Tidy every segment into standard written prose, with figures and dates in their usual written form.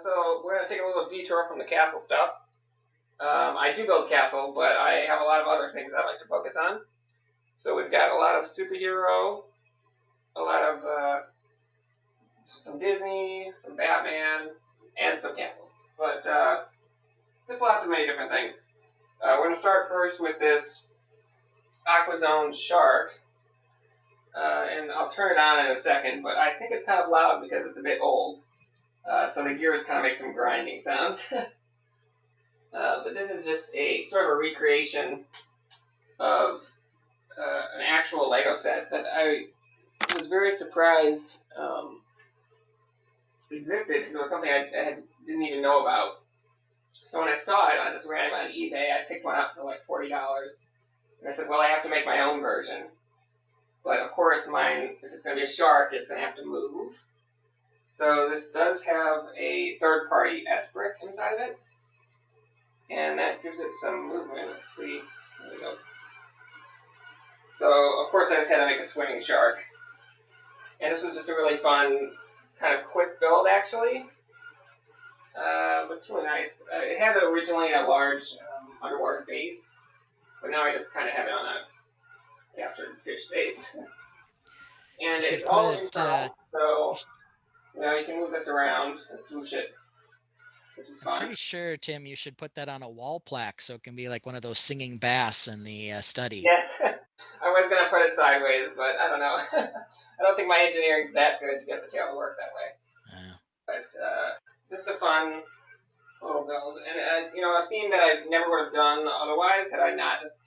So we're going to take a little detour from the castle stuff. I do build castle, but I have a lot of other things I like to focus on. So we've got a lot of superhero, a lot of some Disney, some Batman, and some castle. But just lots of many different things. We're going to start first with this Aquazone Shark. And I'll turn it on in a second, but I think it's kind of loud because it's a bit old. So the gears kind of make some grinding sounds. But this is just a sort of a recreation of an actual Lego set that I was very surprised existed because it was something I didn't even know about. So when I saw it, I just ran it on eBay. I picked one up for like $40. And I said, well, I have to make my own version. But of course, mine, if it's going to be a shark, it's going to have to move. So this does have a third-party S-brick inside of it. And that gives it some movement. Let's see. There we go. So, of course, I just had to make a swimming shark. And this was just a really fun, kind of quick build, actually. But it's really nice. It had originally a large underwater base, but now I just kind of have it on a captured fish base. And it's all internal, so you can move this around and swoosh it, which is fun. I'm pretty sure, Tim, you should put that on a wall plaque so it can be like one of those singing bass in the study. Yes, I was going to put it sideways, but I don't know. I don't think my engineering's that good to get the tail to work that way. But just a fun little build. And, a theme that I never would have done otherwise had I not just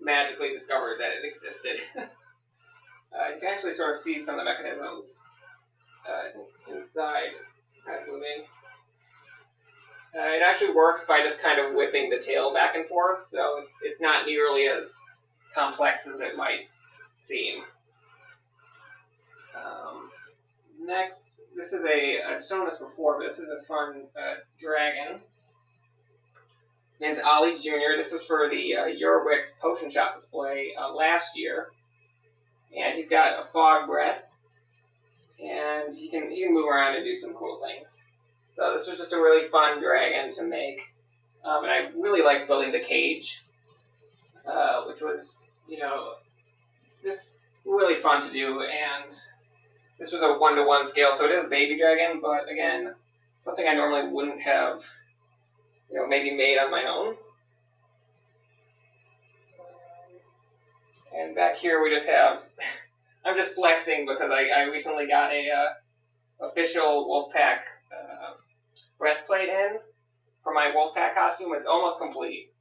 magically discovered that it existed. You can actually sort of see some of the mechanisms inside, kind of moving. It actually works by just kind of whipping the tail back and forth, so it's not nearly as complex as it might seem. Next, this is I've shown this before, but this is a fun dragon. His name's Ollie Jr. This was for the Eurowix Potion Shop display last year. And he's got a fog breath, and he can move around and do some cool things. So this was just a really fun dragon to make. And I really liked building the cage, which was, just really fun to do. And this was a 1-to-1 scale, so it is a baby dragon, but again, something I normally wouldn't have, maybe made on my own. And back here we just have, I'm just flexing because I recently got a official Wolfpack breastplate in for my Wolfpack costume. It's almost complete,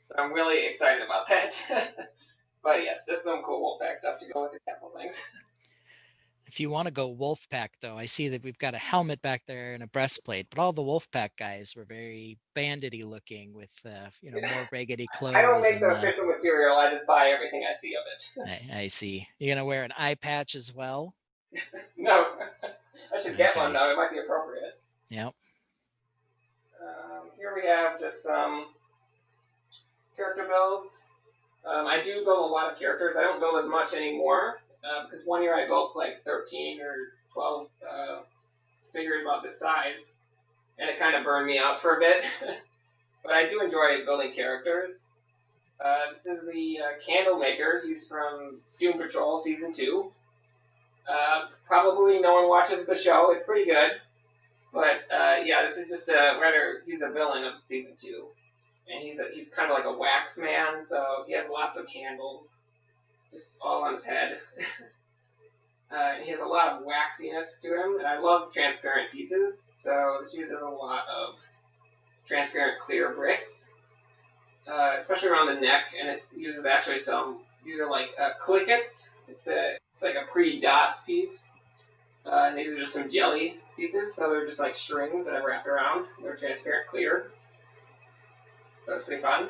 so I'm really excited about that. But yes, just some cool Wolfpack stuff to go with the castle things. If you want to go Wolfpack, though, I see that we've got a helmet back there and a breastplate, but all the Wolfpack guys were very bandity looking with, more raggedy clothes. I don't make the official material. I just buy everything I see of it. I see. You're going to wear an eye patch as well? No. I should get one, though. It might be appropriate. Yep. Here we have just some character builds. I do build a lot of characters. I don't build as much anymore. Because one year I built like 13 or 12 figures about this size, and it kind of burned me out for a bit. But I do enjoy building characters. This is the Candle Maker. He's from Doom Patrol Season 2. Probably no one watches the show. It's pretty good. But this is just he's a villain of Season 2. And he's kind of like a wax man, so he has lots of candles. Just all on his head. And he has a lot of waxiness to him, and I love transparent pieces, so this uses a lot of transparent clear bricks, especially around the neck, and it uses actually these are like clickets. It's like a pre-dots piece, and these are just some jelly pieces, so they're just like strings that I wrapped around. They're transparent clear, so it's pretty fun.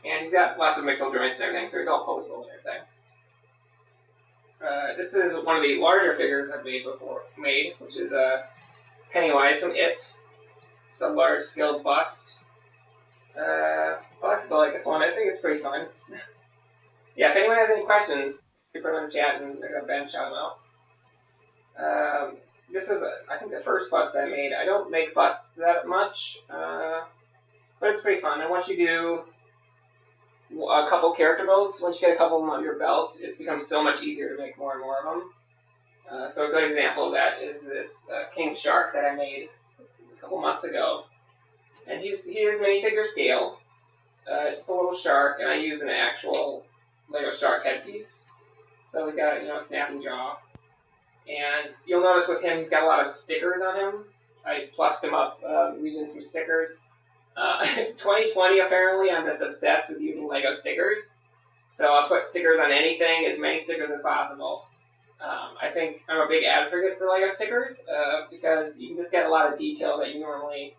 And he's got lots of mixel joints and everything, so he's all postable and everything. This is one of the larger figures I've made, which is Pennywise from It. Just a large scaled bust. I like this one. I think it's pretty fun. Yeah, if anyone has any questions, you put them in the chat and Ben shout them out. This is, I think, the first bust I made. I don't make busts that much, but it's pretty fun. And once you do a couple character builds, once you get a couple of them on your belt, it becomes so much easier to make more and more of them. So a good example of that is this King Shark that I made a couple months ago. And he is minifigure scale. It's just a little shark, and I use an actual Lego shark headpiece. So he's got, a snapping jaw. And you'll notice with him, he's got a lot of stickers on him. I plussed him up using some stickers. 2020, apparently, I'm just obsessed with using Lego stickers. So I'll put stickers on anything, as many stickers as possible. I think I'm a big advocate for Lego stickers because you can just get a lot of detail that you normally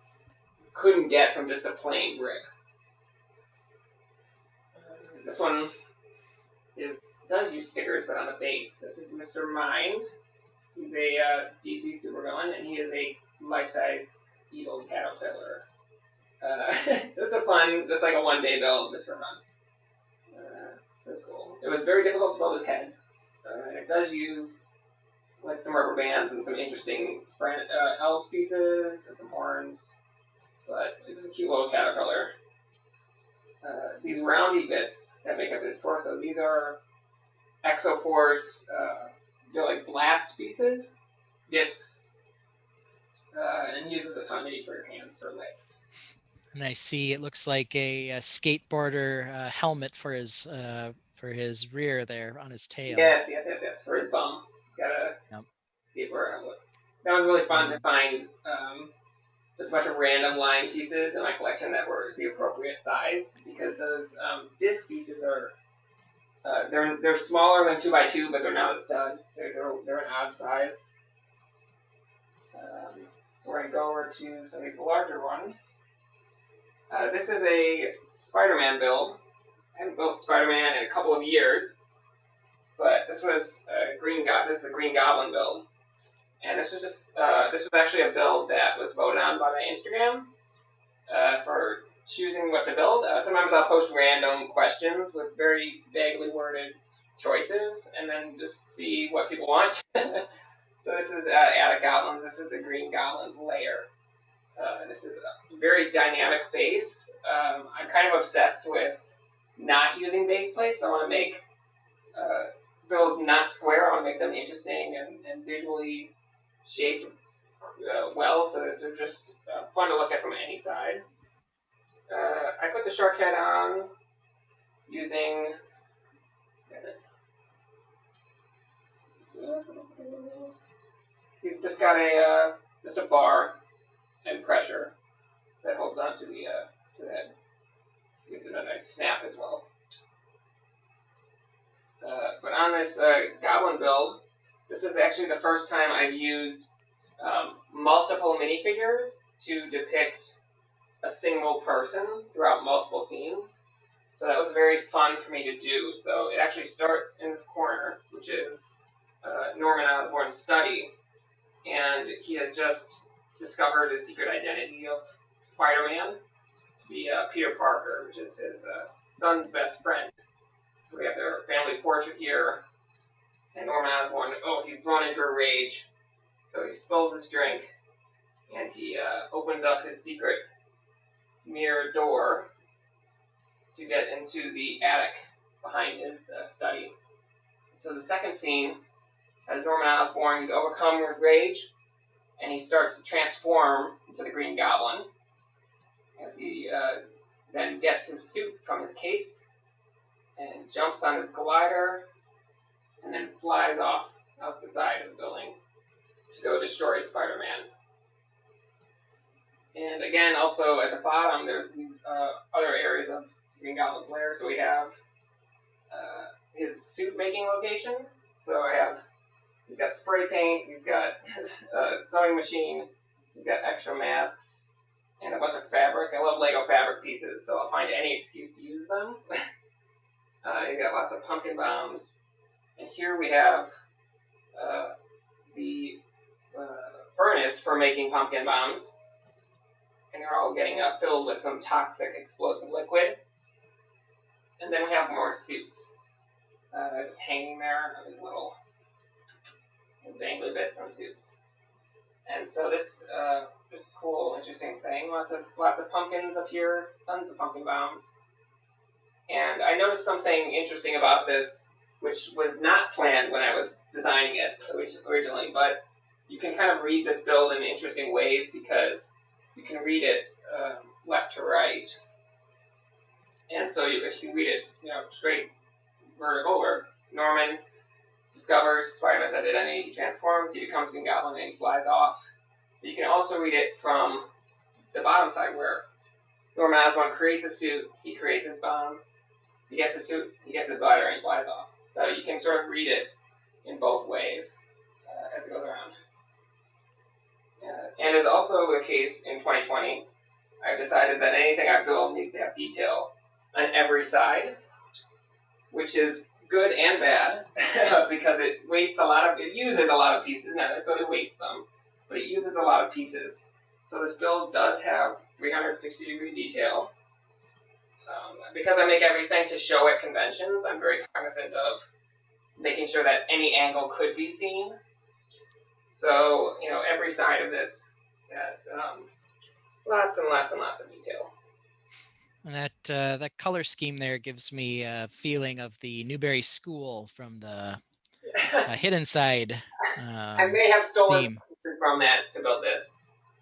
couldn't get from just a plain brick. This one does use stickers, but on the base. This is Mr. Mind. He's a DC supervillain, and he is a life-size evil caterpillar. Just like a one-day build, just for fun. That's cool. It was very difficult to build his head. It does use like some rubber bands and some interesting elves pieces and some horns, but this is a cute little caterpillar. These roundy bits that make up his torso, these are Exoforce, they're like blast pieces, discs, and he uses a ton maybe for hands, for legs. And I see it looks like a skateboarder helmet for his rear there on his tail. Yes, for his bum. He's got a skateboard helmet. That was really fun to find just a bunch of random line pieces in my collection that were the appropriate size, because those disc pieces are they're smaller than 2x2, but they're not a stud. They're an odd size. So we're gonna go over to some of these larger ones. This is a Spider-Man build. I haven't built Spider-Man in a couple of years, but this was this is a Green Goblin build. And this was actually a build that was voted on by my Instagram for choosing what to build. Sometimes I'll post random questions with very vaguely worded choices, and then just see what people want. So this is Attic Goblins. This is the Green Goblins lair. This is a very dynamic base. I'm kind of obsessed with not using base plates. I want to make builds not square. I want to make them interesting and visually shaped well, so that they're just fun to look at from any side. I put the shark head on using he's just got a bar and pressure that holds onto the head. So gives it a nice snap as well. But on this Goblin build, this is actually the first time I've used multiple minifigures to depict a single person throughout multiple scenes. So that was very fun for me to do. So it actually starts in this corner, which is Norman Osborn's study. And he has just discovered the secret identity of Spider-Man to be Peter Parker, which is his son's best friend. So we have their family portrait here. And Norman Osborn, he's thrown into a rage. So he spills his drink, and he opens up his secret mirror door to get into the attic behind his study. So the second scene has Norman Osborn. He's overcome with rage, and he starts to transform into the Green Goblin as he then gets his suit from his case and jumps on his glider and then flies off the side of the building to go destroy Spider-Man. And again, also at the bottom, there's these other areas of Green Goblin's lair. So we have his suit making location. So he's got spray paint, he's got a sewing machine, he's got extra masks, and a bunch of fabric. I love Lego fabric pieces, so I'll find any excuse to use them. He's got lots of pumpkin bombs. And here we have the furnace for making pumpkin bombs. And they're all getting filled with some toxic explosive liquid. And then we have more suits just hanging there on these little dangly bits on suits. And so this cool, interesting thing. Lots of pumpkins up here, tons of pumpkin bombs. And I noticed something interesting about this, which was not planned when I was designing it originally, but you can kind of read this build in interesting ways because you can read it left to right. And so if you read it, straight vertical, where Norman discovers Spider-Man's identity, he transforms, he becomes Green Goblin, and he flies off. But you can also read it from the bottom side, where Norman Osborn creates a suit, he creates his bombs, he gets a suit, he gets his glider, and he flies off. So you can sort of read it in both ways as it goes around. And as also the case in 2020, I've decided that anything I build needs to have detail on every side, which is good and bad because it uses a lot of pieces, not necessarily wastes them, but it uses a lot of pieces. So this build does have 360-degree detail. Because I make everything to show at conventions, I'm very cognizant of making sure that any angle could be seen. So, every side of this has lots and lots and lots of detail. And that color scheme there gives me a feeling of the Newberry School from the Hidden Side. I may have stolen pieces from that to build this,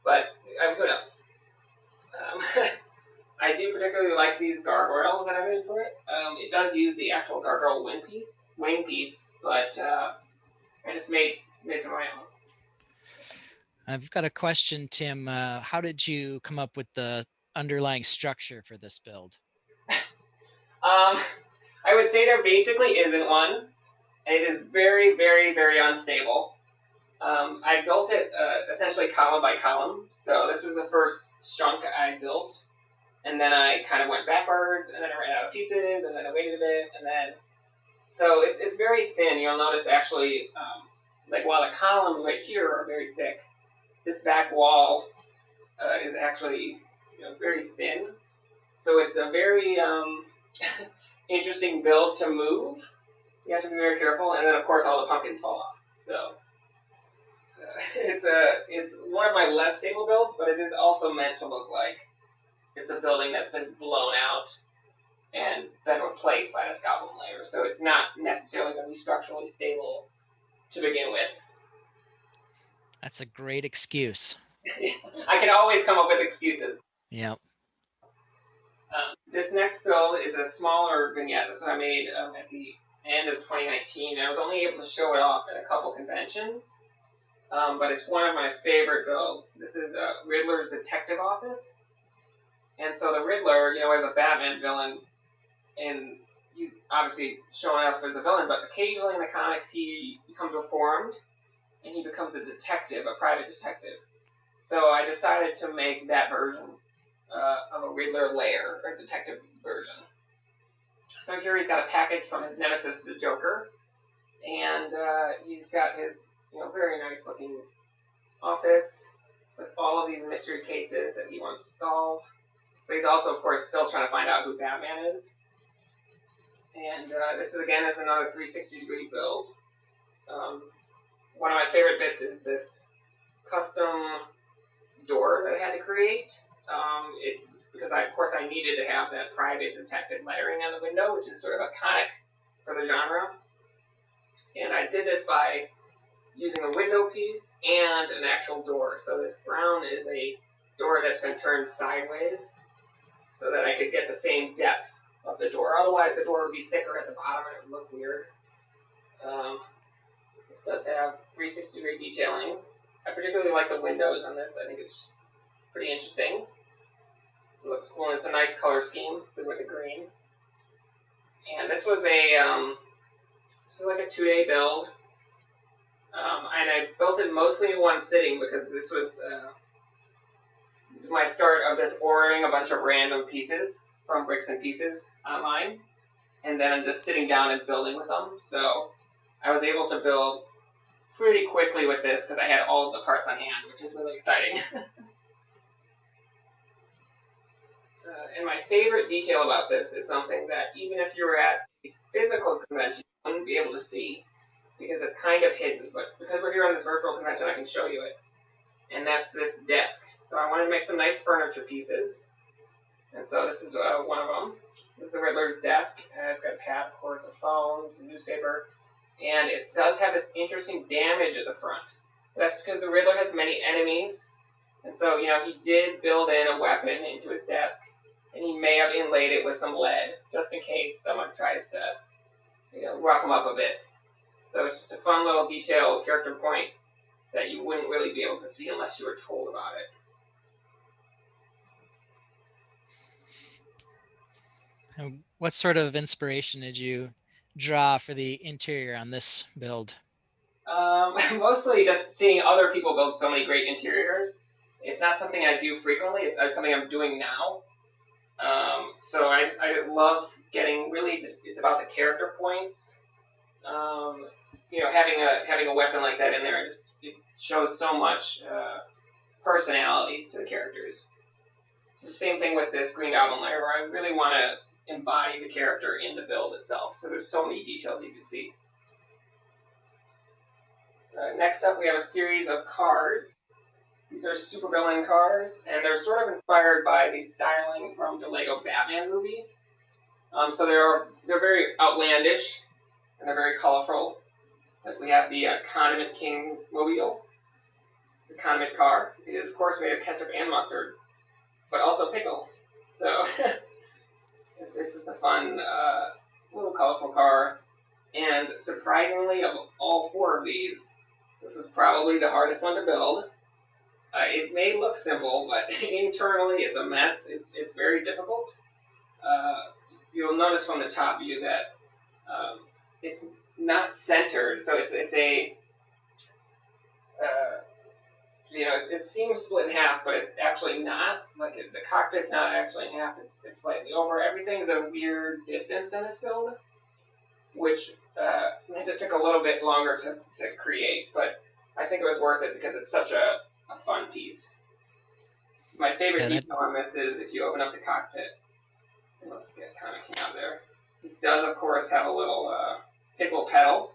but who knows? I do particularly like these gargoyles that I made for it. It does use the actual gargoyle wing piece, but I just made some of my own. I've got a question, Tim. How did you come up with the underlying structure for this build? I would say there basically isn't one, and it is very, very, very unstable. I built it essentially column by column, so this was the first chunk I built, and then I kind of went backwards, and then I ran out of pieces, and then I waited a bit, and then so it's very thin. You'll notice actually, while the columns right here are very thick, this back wall is actually very thin. So it's a very interesting build to move. You have to be very careful, and then of course all the pumpkins fall off. So it's one of my less stable builds, but it is also meant to look like it's a building that's been blown out and been replaced by this goblin layer. So it's not necessarily going to be structurally stable to begin with. That's a great excuse. I can always come up with excuses. Yep. This next build is a smaller vignette. This one I made at the end of 2019. I was only able to show it off at a couple conventions, but it's one of my favorite builds. This is Riddler's detective office. And so the Riddler, is a Batman villain, and he's obviously showing up as a villain, but occasionally in the comics he becomes reformed, and he becomes a detective, a private detective. So I decided to make that version of a Riddler lair, or detective version. So here he's got a package from his nemesis, the Joker, and he's got his very nice looking office with all of these mystery cases that he wants to solve. But he's also, of course, still trying to find out who Batman is. And this is another 360-degree build. One of my favorite bits is this custom door that I had to create. Because I needed to have that private detective lettering on the window, which is sort of iconic for the genre. And I did this by using a window piece and an actual door. So this brown is a door that's been turned sideways so that I could get the same depth of the door. Otherwise, the door would be thicker at the bottom and it would look weird. This does have 360-degree detailing. I particularly like the windows on this. I think it's pretty interesting. It looks cool, and it's a nice color scheme with the green. And this was like a 2-day build. And I built it mostly in one sitting because this was my start of just ordering a bunch of random pieces from Bricks and Pieces online, and then just sitting down and building with them. So I was able to build pretty quickly with this because I had all of the parts on hand, which is really exciting. And my favorite detail about this is something that even if you were at a physical convention, you wouldn't be able to see because it's kind of hidden. But because we're here on this virtual convention, I can show you it. and that's this desk. So I wanted to make some nice furniture pieces, and so this is one of them. This is the Riddler's desk, and it's got its hat, of course, a phone, some newspaper, and it does have this interesting damage at the front. That's because the Riddler has many enemies, and so, he did build in a weapon into his desk, and he may have inlaid it with some lead, just in case someone tries to, rough him up a bit. So it's just a fun little detail, character point that you wouldn't really be able to see unless you were told about it. And what sort of inspiration did you draw for the interior on this build? Mostly just seeing other people build so many great interiors. It's not something I do frequently. It's something I'm doing now. So I just love getting it's about the character points. Having a weapon like that in there, it shows so much personality to the characters. It's the same thing with this Green Goblin layer, where I really want to embody the character in the build itself. So there's so many details you can see. Next up, we have a series of cars. These are supervillain cars, and they're sort of inspired by the styling from the Lego Batman movie. So they're very outlandish, and they're very colorful. Like we have the Condiment Kingmobile. It's a condiment car. It is, of course, made of ketchup and mustard, but also pickle. So it's just a fun, little colorful car. And surprisingly, of all four of these, this is probably the hardest one to build. It may look simple, but internally it's a mess. It's very difficult. You'll notice from the top view that it's not centered, so it seems split in half, but it's actually not. Like the cockpit's not actually in half; it's slightly over. Everything's a weird distance in this build, which it took a little bit longer to create, but I think it was worth it because it's such a fun piece. My favorite detail on this is if you open up the cockpit, and let's get kind of came out there. It does, of course, have a little pickle pedal,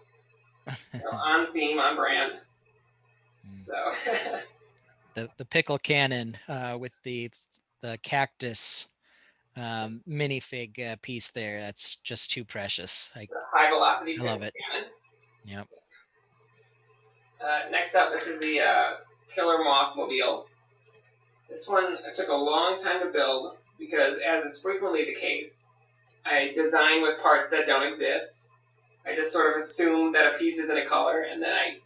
on theme, on brand. So the pickle cannon with the cactus minifig piece there. That's just too precious. The high velocity I love it. cannon. Yep. Next up, this is the Killer Moth Mobile. This one took a long time to build because, as is frequently the case, I design with parts that don't exist. I just sort of assume that a piece is in a color, and then I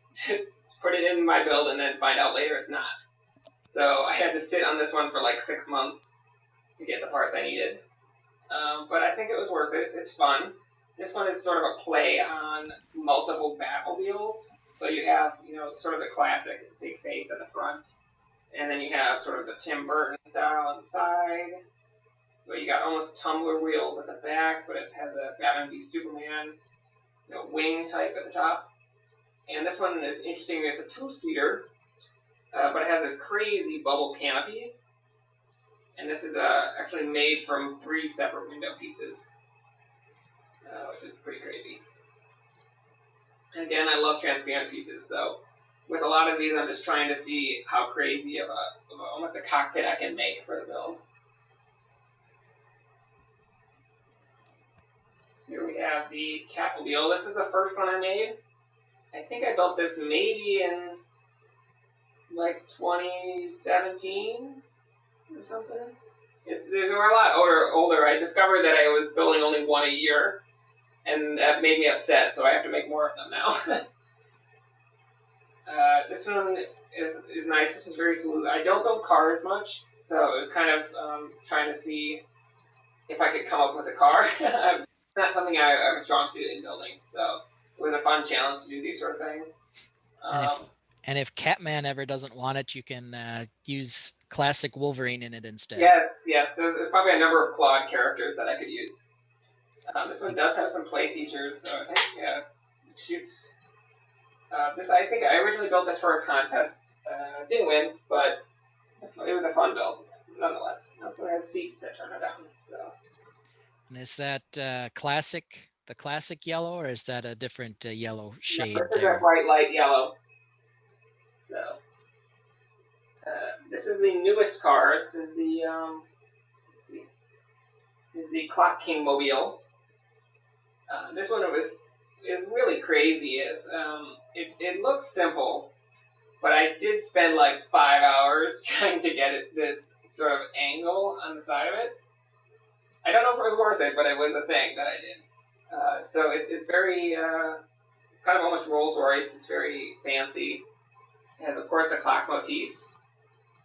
put it in my build and then find out later it's not. So I had to sit on this one for like 6 months to get the parts I needed. But I think it was worth it. It's fun. This one is sort of a play on multiple Batmobiles. So you have, sort of the classic big face at the front, and then you have sort of the Tim Burton style on the side. But you got almost tumbler wheels at the back, but it has a Batman v Superman, wing type at the top. And this one is interesting. It's a two-seater, but it has this crazy bubble canopy. And this is actually made from 3 separate window pieces, which is pretty crazy. And again, I love transparent pieces, so with a lot of these, I'm just trying to see how crazy of almost a cockpit I can make for the build. Here we have the Catmobile. This is the first one I made. I think I built this maybe in like 2017 or something. These were a lot older. I discovered that I was building only one a year, and that made me upset, so I have to make more of them now. This one is nice. This is very smooth. I don't build cars much, so it was kind of trying to see if I could come up with a car. It's not something I'm a strong suit in building, so it was a fun challenge to do these sort of things. And if Catman ever doesn't want it, you can use classic Wolverine in it instead. Yes. There's probably a number of clawed characters that I could use. This one does have some play features, so I think, it shoots. I think I originally built this for a contest. Didn't win, but it was a fun build, nonetheless. It also has seats that turn it down. So. And is that the classic yellow, or is that a different yellow shade? This is a bright light yellow. So, This is the newest car. This is the let's see. This is the Clock Kingmobile. This one is really crazy. It looks simple, but I did spend like 5 hours trying to get this sort of angle on the side of it. I don't know if it was worth it, but it was a thing that I did. So it's very it's kind of almost Rolls Royce. It's very fancy. It has, of course, the clock motif.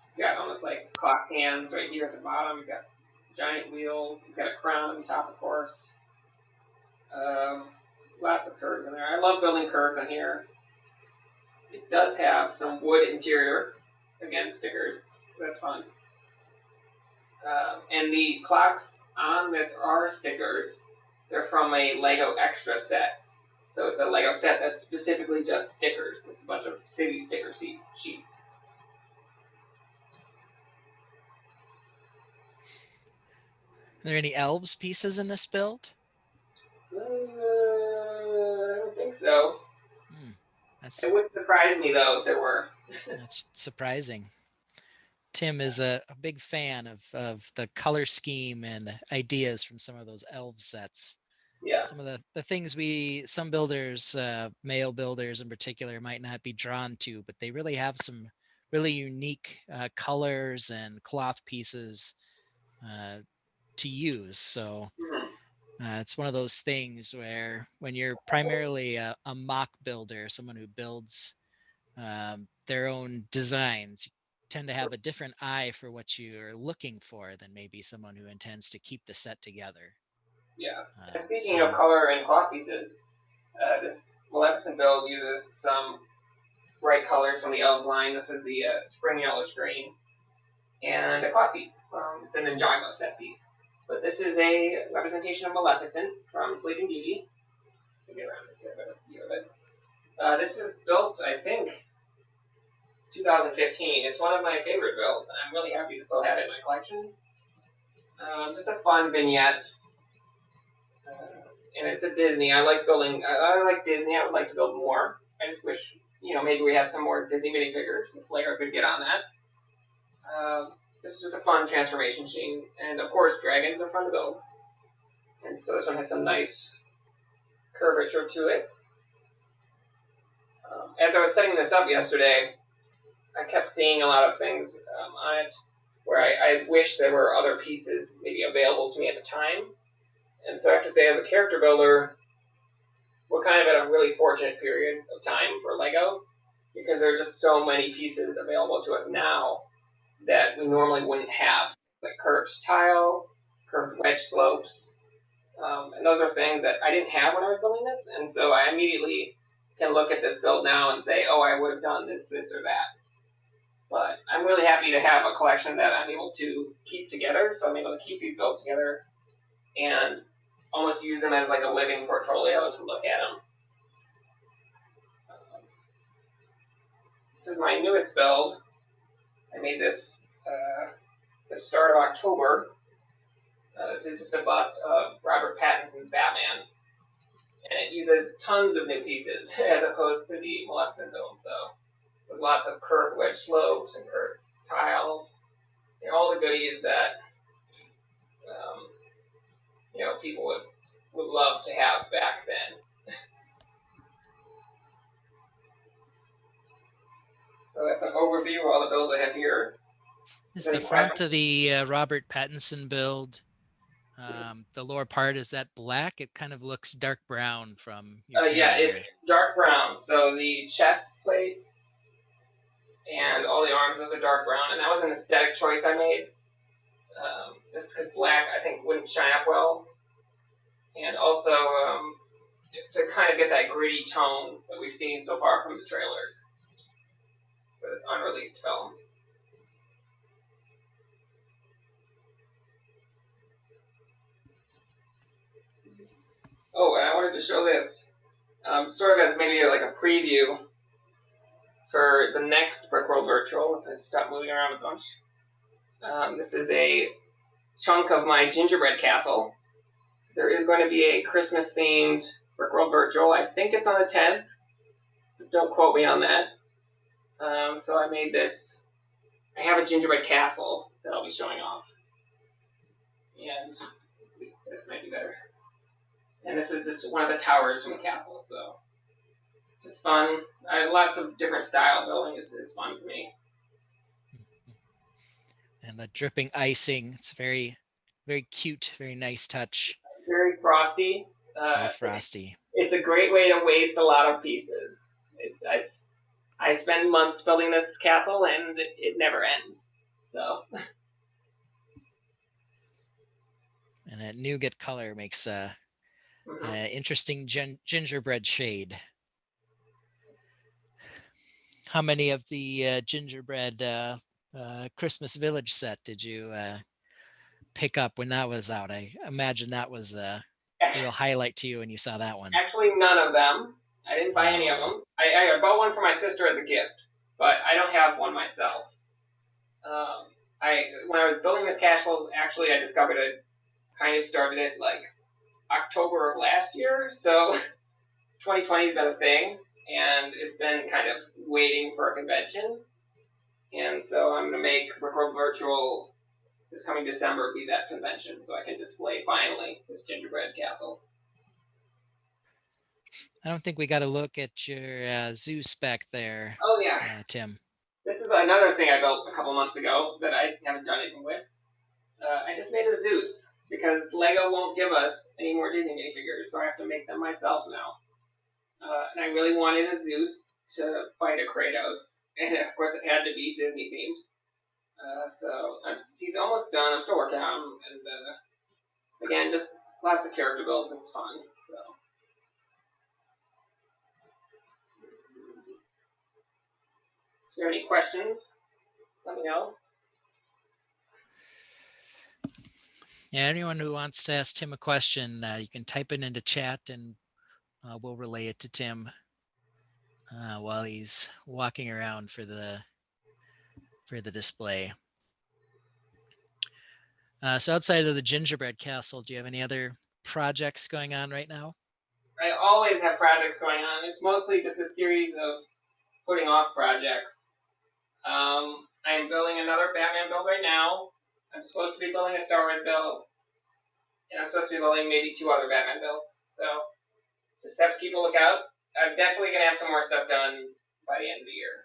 It's got almost like clock hands right here at the bottom. It's got giant wheels. It's got a crown on the top, of course. Lots of curves in there. I love building curves on here. It does have some wood interior. Again, stickers. That's fun. And the clocks on this are stickers. They're from a Lego Extra set. So it's a Lego set that's specifically just stickers. It's a bunch of city sticker sheets. Are there any elves pieces in this build? I don't think so. It wouldn't surprise me, though, if there were. That's surprising. Tim is a big fan of the color scheme and ideas from some of those elf sets. Yeah. Some of the things some builders, male builders in particular, might not be drawn to, but they really have some really unique colors and cloth pieces to use. So it's one of those things where when you're primarily a mock builder, someone who builds their own designs, you tend to have a different eye for what you're looking for than maybe someone who intends to keep the set together. Yeah. And speaking of color and cloth pieces, this Maleficent build uses some bright colors from the Elves line. This is the Spring Yellowish Green. And a cloth piece. It's an Ninjago set piece. But this is a representation of Maleficent from Sleeping Beauty. Get around it, get a better view of it. This is built, I think, 2015. It's one of my favorite builds, and I'm really happy to still have it in my collection. Just a fun vignette. And it's a Disney. I like building. I like Disney. I would like to build more. I just wish, maybe we had some more Disney minifigures. If Lego could get on that. This is just a fun transformation scene, and of course, dragons are fun to build. And so this one has some nice curvature to it. As I was setting this up yesterday, I kept seeing a lot of things on it where I wish there were other pieces maybe available to me at the time. And so I have to say, as a character builder, we're kind of at a really fortunate period of time for Lego, because there are just so many pieces available to us now that we normally wouldn't have, like curved tile, curved wedge slopes, and those are things that I didn't have when I was building this, and so I immediately can look at this build now and say, oh, I would have done this, this, or that. But I'm really happy to have a collection that I'm able to keep together, so I'm able to keep these builds together and almost use them as like a living portfolio to look at them. This is my newest build. I made this the start of October. This is just a bust of Robert Pattinson's Batman. And it uses tons of new pieces as opposed to the Maleficent build. So there's lots of curved wedge slopes and curved tiles. All the goodies that people would love to have back then. So that's an overview of all the builds I have here. Is the front of the Robert Pattinson build, the lower part, is that black? It kind of looks dark brown from your yeah, it's dark brown. So the chest plate and all the arms, those are dark brown. And that was an aesthetic choice I made. Just because black, I think, wouldn't shine up well. And also to kind of get that gritty tone that we've seen so far from the trailers for this unreleased film. Oh, and I wanted to show this sort of as maybe like a preview for the next Brickworld Virtual, if I stop moving around a bunch. This is a chunk of my gingerbread castle. There is going to be a Christmas-themed Brickworld Virtual. I think it's on the 10th. Don't quote me on that. So I made this I have a gingerbread castle that I'll be showing off. And let's see, that might be better. And this is just one of the towers from the castle, so just fun. Lots of different style building is fun for me. And the dripping icing, it's very, very cute, very nice touch. Very frosty. Very frosty. It's a great way to waste a lot of pieces. I spend months building this castle, and it never ends. So. And that nougat color makes a interesting gingerbread shade. How many of the gingerbread Christmas Village set did you pick up when that was out? I imagine that was a real highlight to you when you saw that one. Actually, none of them. I didn't buy any of them. I bought one for my sister as a gift, but I don't have one myself. When I was building this castle, actually, I discovered it. Kind of started it like October of last year, so 2020 has been a thing, and it's been kind of waiting for a convention. And so I'm going to make Brickworld Virtual this coming December be that convention, so I can display finally this gingerbread castle. I don't think we got to look at your zoo spec there. Oh yeah, Tim. This is another thing I built a couple months ago that I haven't done anything with. I just made a Zeus because Lego won't give us any more Disney minifigures, so I have to make them myself now. And I really wanted a Zeus to fight a Kratos, and of course it had to be Disney themed. So he's almost done. I'm still working on him, and again, just lots of character builds. It's fun. So. If you have any questions, let me know. Yeah, anyone who wants to ask Tim a question, you can type it into chat, and we'll relay it to Tim while he's walking around for the display. So outside of the gingerbread castle, do you have any other projects going on right now? I always have projects going on. It's mostly just a series of putting off projects. I am building another Batman build right now. I'm supposed to be building a Star Wars build, and I'm supposed to be building maybe 2 other Batman builds. So just have to keep a lookout. I'm definitely going to have some more stuff done by the end of the year.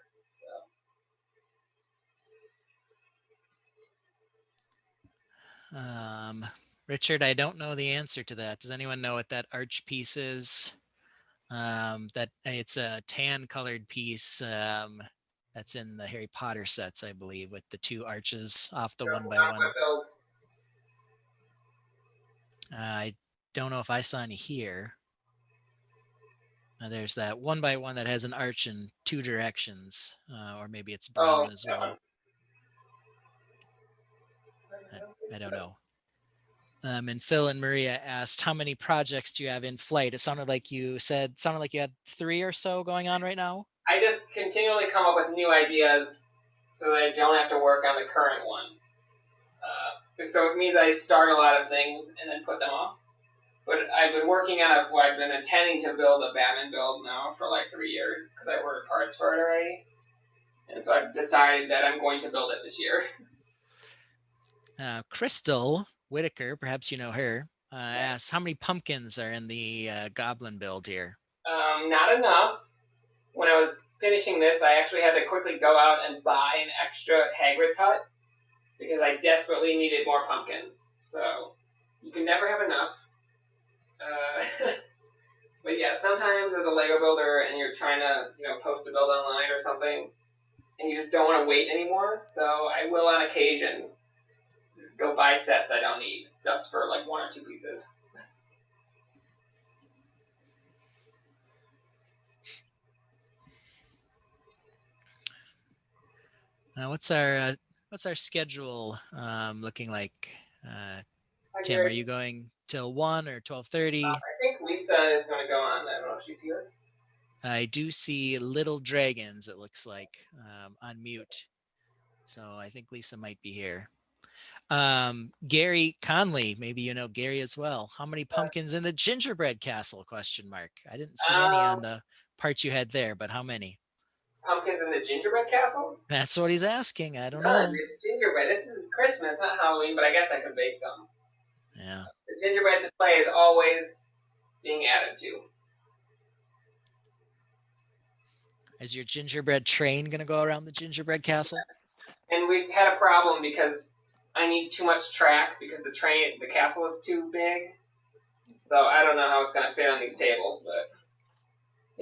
So. Richard, I don't know the answer to that. Does anyone know what that arch piece is? That it's a tan colored piece that's in the Harry Potter sets, I believe, with the 2 arches off the 1 by 1. I don't know if I saw any here. There's that 1 by 1 that has an arch in 2 directions, or maybe it's brown as well. I don't know. And Phil and Maria asked, how many projects do you have in flight? It sounded like you had 3 or so going on right now. I just continually come up with new ideas so that I don't have to work on the current one. So it means I start a lot of things and then put them off. But I've been working on I've been intending to build a Batman build now for like 3 years because I ordered parts for it already. And so I've decided that I'm going to build it this year. Crystal Whitaker, perhaps you know her, asks how many pumpkins are in the Goblin build here? Not enough. When I was finishing this, I actually had to quickly go out and buy an extra Hagrid's hut because I desperately needed more pumpkins. So you can never have enough. But yeah, sometimes as a Lego builder and you're trying to post a build online or something, and you just don't want to wait anymore. So I will on occasion just go buy sets I don't need just for like 1 or 2 pieces. What's our schedule looking like? Tim, are you going till 1 or 12:30? I think Lisa is going to go on. I don't know if she's here. I do see Little Dragons, it looks like, on mute. So I think Lisa might be here. Gary Conley, maybe you know Gary as well. How many pumpkins in the gingerbread castle? ? I didn't see any on the parts you had there, but how many? pumpkins in the gingerbread castle? That's what he's asking. I don't None. know. It's gingerbread. This is Christmas, not Halloween, but I guess I could bake some. Yeah. The gingerbread display is always being added to. Is your gingerbread train going to go around the gingerbread castle? And we've had a problem because I need too much track because the castle is too big. So I don't know how it's going to fit on these tables, but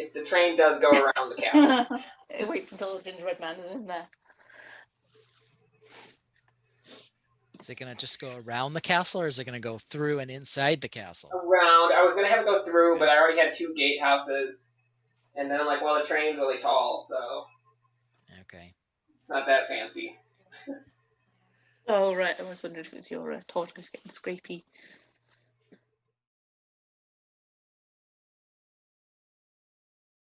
if the train does go around the castle. It waits until the gingerbread man is in there. Is it going to just go around the castle, or is it going to go through and inside the castle? Around. I was going to have it go through, but I already had 2 gatehouses. And then I'm like, well, the train's really tall, so Okay. it's not that fancy. Oh, right. I was wondering if it was your tortoise getting scrapey.